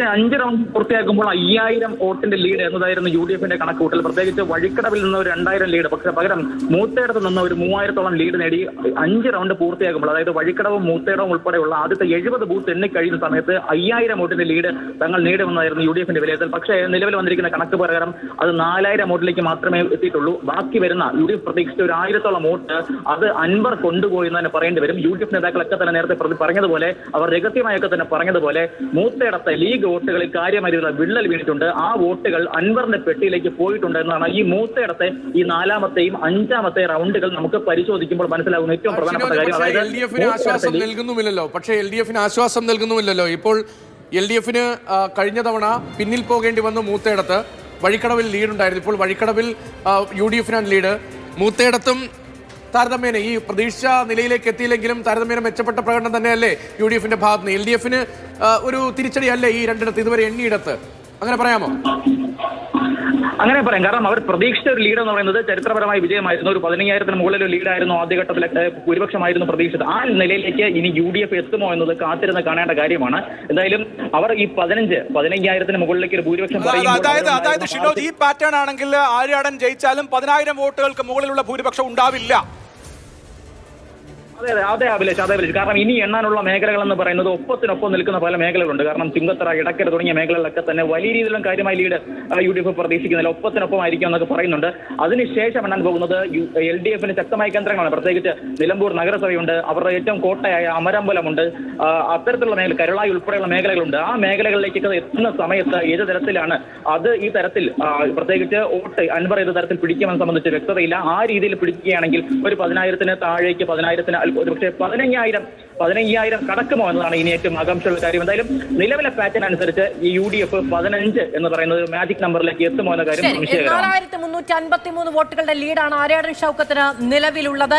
5 round പൂർത്തിയാക്കുമ്പോൾ 5000 വോട്ടിന്റെ lead എന്നതായിരുന്നു UDFന്റെ കണക്കുകൂട്ടൽ. പ്രത്യേകിച്ച് വഴിക്കടവിൽ നിന്ന് ഒരു 2000 ലീഡ്, പക്ഷെ പകരം മൂത്തേടത്ത് നിന്ന് ഒരു 3000-ഓളം ലീഡ് നേടി 5 റൗണ്ട് പൂർത്തിയാക്കുമ്പോൾ, അതായത് വഴിക്കടവും മൂത്തേടവും ഉൾപ്പെടെയുള്ള ആദ്യത്തെ 70 ബൂത്ത് എണ്ണിക്കഴിയുന്ന സമയത്ത് 5000 വോട്ടിന്റെ ലീഡ് തങ്ങൾ നേടുമെന്നായിരുന്നു UDFന്റെ വിലയിരുത്തൽ. പക്ഷേ നിലവിൽ വന്നിരിക്കുന്ന കണക്ക് പ്രകാരം അത് 4000 വോട്ടിലേക്ക് മാത്രമേ എത്തിയിട്ടുള്ളൂ. ബാക്കി വരുന്ന UDF പ്രതീക്ഷിച്ച ഒരു 1000-ഓളം വോട്ട് അത് അൻവർ കൊണ്ടുപോയി എന്ന് തന്നെ പറയേണ്ടി വരും. UDF നേതാക്കളൊക്കെ തന്നെ നേരത്തെ പറഞ്ഞതുപോലെ, അവർ രഹസ്യമായൊക്കെ തന്നെ പറഞ്ഞതുപോലെ, മൂത്തേടത്തെ ലീഗ് വോട്ടുകളിൽ കാര്യമായ വിള്ളൽ വീണിട്ടുണ്ട്. ആ വോട്ടുകൾ അൻവറിന്റെ പെട്ടിയിലേക്ക് പോയിട്ടുണ്ട് എന്നാണ് ഈ മൂത്തേടത്തെ ഈ 4ാമത്തെയും 5ാമത്തെ റൗണ്ടുകൾ നമുക്ക് പരിശോധിക്കുമ്പോൾ മനസ്സിലാകുന്ന ഏറ്റവും പ്രധാനപ്പെട്ട കാര്യം. അതായത് LDFന് ആശ്വാസം നൽകുന്നുമില്ലല്ലോ. പക്ഷേ LDFന് ആശ്വാസം നൽകുന്നുമില്ലല്ലോ. ഇപ്പോൾ LDFന് കഴിഞ്ഞ തവണ പിന്നിൽ പോകേണ്ടി വന്നു മൂത്തേടത്ത്. വഴിക്കടവിൽ ലീഡുണ്ടായിരുന്നു. ഇപ്പോൾ വഴിക്കടവിൽ UDFനാണ് ലീഡ്. മൂത്തേടത്തും താരതമ്യേന ഈ പ്രതീക്ഷിച്ച നിലയിലേക്ക് എത്തിയില്ലെങ്കിലും താരതമ്യേന മെച്ചപ്പെട്ട പ്രകടനം തന്നെയല്ലേ UDFന്റെ ഭാഗത്ത് നിന്ന്? LDFന് ഒരു തിരിച്ചടിയല്ലേ ഈ രണ്ടിടത്ത് ഇതുവരെ എണ്ണിയിടത്ത്? അങ്ങനെ പറയാമോ? അങ്ങനെ പറയാം. കാരണം അവർ പ്രതീക്ഷിച്ച ഒരു ലീഡ് എന്ന് പറയുന്നത് ചരിത്രപരമായ വിജയമായിരുന്നു. ഒരു 15000-ന് മുകളിൽ ഒരു ലീഡായിരുന്നു ആദ്യഘട്ടത്തിലെ ഭൂരിപക്ഷമായിരുന്നു പ്രതീക്ഷിച്ചത്. ആ നിലയിലേക്ക് ഇനി UDF എത്തുമോ എന്നത് കാത്തിരുന്ന് കാണേണ്ട കാര്യമാണ്. എന്തായാലും അവർ ഈ 15,000-ന് മുകളിലേക്ക് ഒരു ഭൂരിപക്ഷം അതായത് ഷിനോജ്, ഈ പാറ്റേൺ ആണെങ്കിൽ ആര്യാടൻ ജയിച്ചാലും 10,000 വോട്ടുകൾക്ക് മുകളിലുള്ള ഭൂരിപക്ഷം ഉണ്ടാവില്ല. അതെ അഭിലാഷ്. കാരണം ഇനി എണ്ണാനുള്ള മേഖലകൾ എന്ന് പറയുന്നത് ഒപ്പത്തിനൊപ്പം നിൽക്കുന്ന പല മേഖലകളുണ്ട്. കാരണം ചുങ്കത്തറ, ഇടക്കര തുടങ്ങിയ മേഖലകളിലൊക്കെ തന്നെ വലിയ രീതിയിലുള്ള കാര്യമായ ലീഡ് UDF പ്രതീക്ഷിക്കുന്നില്ല. ഒപ്പത്തിനൊപ്പം ആയിരിക്കും എന്നൊക്കെ പറയുന്നുണ്ട്. അതിനുശേഷം എണ്ണാൻ പോകുന്നത് LDFന് ശക്തമായ കേന്ദ്രങ്ങളാണ്. പ്രത്യേകിച്ച് നിലമ്പൂർ നഗരസഭയുണ്ട്, അവരുടെ ഏറ്റവും കോട്ടയായ അമരമ്പലമുണ്ട്, അത്തരത്തിലുള്ള മേഖല, കരുളായി ഉൾപ്പെടെയുള്ള മേഖലകളുണ്ട്. ആ മേഖലകളിലേക്കൊക്കെ എത്തുന്ന സമയത്ത് ഏത് തരത്തിലാണ് അത് ഈ തരത്തിൽ പ്രത്യേകിച്ച് വോട്ട് അൻവർ ഏത് തരത്തിൽ പിടിക്കുമെന്ന് സംബന്ധിച്ച് വ്യക്തതയില്ല. ആ രീതിയിൽ പിടിക്കുകയാണെങ്കിൽ ഒരു 10,000-ന് താഴേക്ക്, 10,000-ന് ഒരുപക്ഷെ 15,000 കടക്കുമോ എന്നതാണ് ഇനി ഏറ്റവും ആകാംക്ഷയുള്ള കാര്യം. എന്തായാലും നിലവിലെ പാറ്റേൺ അനുസരിച്ച് ഈ UDF 15 എന്ന് പറയുന്നത് മാജിക് നമ്പറിലേക്ക് എത്തുമോ എന്ന കാര്യം സംശയകരമാണ്. 4353 വോട്ടുകളുടെ ലീഡാണ് ആര്യാടൻ ഷൗക്കത്തിന് നിലവിലുള്ളത്.